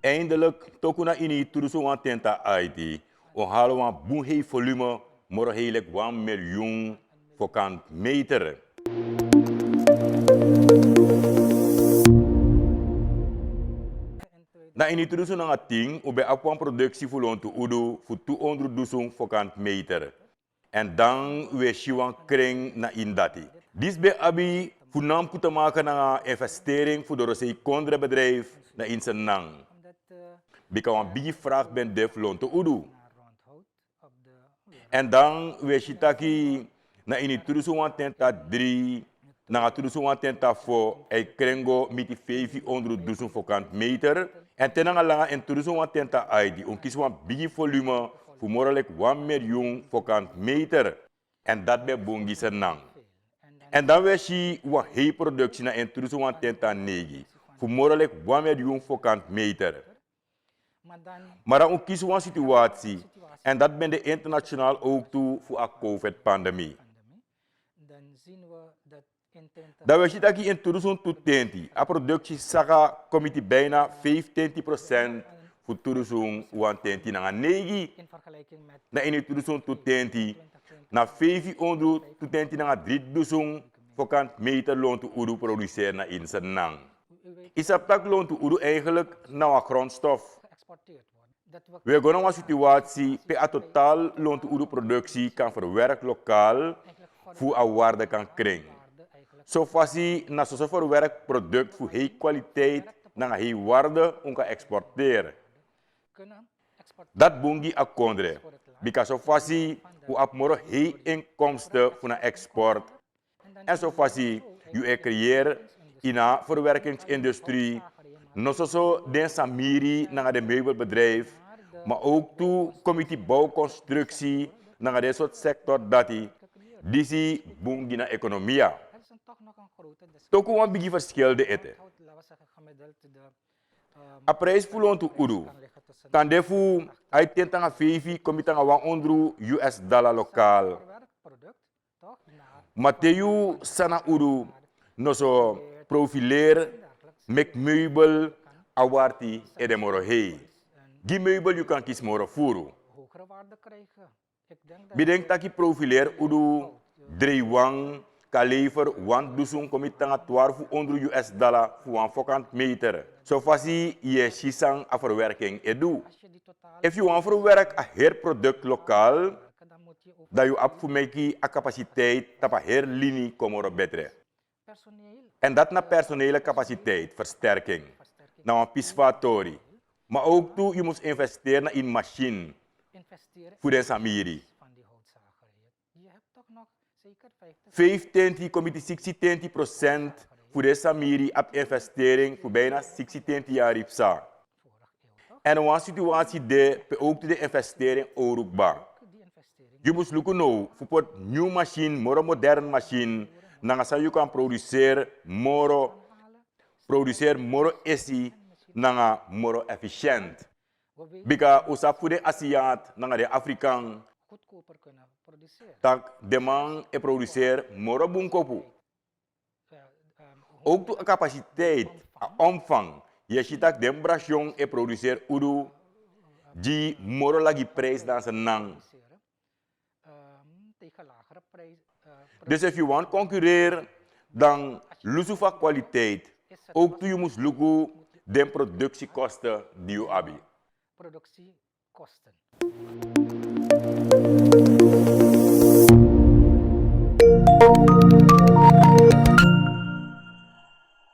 Eindelijk, tokuna ini turuso wan tenta IT, on halo wan boe volume, moro heelek 1 miljoen vierkante meter. Na ini turuso na ting, ube apwan productie volontu udu voor 200.000 vierkante meter. En dan we shiwan kring na indati. Dis be abi funam ku te maken na investering voor de Rosei Kondre bedrijf na in Sranang. Bika wan bigi vraag ben def lonte udu. En dan we shitaki na ini turuso wan tenta 3 na turuso wan tenta 4 e krengo miti 500.000 vierkante meter. En tenanga langa en turuso wan tenta ID on kies wan bigi volume voor morelijk 1 miljoen vierkante meter. En dat bij bongi Sranang. En dan we zien wat hij productie na en turuso wan tenta 9 voor morelijk 1 miljoen vierkante meter. Maar dan kies wan situatie en dat ben de internationaal ook toe voor de COVID-pandemie. Dat we zien dat in 2020 a productie saga committee bijna 25% voor toerisme wan tenti na 9 na in 2020 na 500 tutenti na 3.000 vierkante meter loon te uru produceren na in Sranang. Isaptak loon te uru eigenlijk na een grondstof. We gaan naar een situatie per a totaal loon te uru productie kan verwerkt lokaal voor een waarde kan krijgen. Zo fasie na zo'n verwerkt product voor high kwaliteit na een high waarde om kan exporteren. Dat bungi a kondre. Because of fasie hoe ap moro high inkomsten voor een export. En zo fasie je creëert in een verwerkingsindustrie. Not zo den samiri naar de meubelbedrijf. Maar ook toe committee bouwconstructie naar deze soort sector dat die bungi na economia. Toko wan bigi verschil de ete. A prijs voor te udu. Kan defu uit tentanga 5 komitanga $100 lokaal. Mateu sana udu no so profileer mek meubel awarti edemoro hei. Die meubel you kan kies moro furu. Bedenk taki profileer udu dreiwang Levert $1.000 komitanga $1200 voor een vierkante meter. Zo fasie je shisang a verwerking edu. If you want verwerk a herproduct lokaal, dat je op voor meki a capaciteit tapa herlinie komoro betre. En dat na personele capaciteit, versterking, na een pisvatori. Maar ook toe je moet investeren in machine voor de samiri. 15 committee 60-20% voor de samiri op investering voor bijna 60 jaar ipsa. En een situatie de ook de investering oorloogbaar. Je moet lukken nou voor een nieuwe machine, moro moderne machine, dan je kan produceren moro esi, dan moro efficiënt. Bika usap voor de Aziat, dan de Afrikaan. Tak de man produceert moro bunkopu. Ook de capaciteit, omvang. Je ziet dat de bration produceert udu die moro lagi prijs dan Sranang. Dus als je want concurreren, dan lusu van kwaliteit. Ook toe je moet lukken de productiekosten die je hebt. Productiekosten.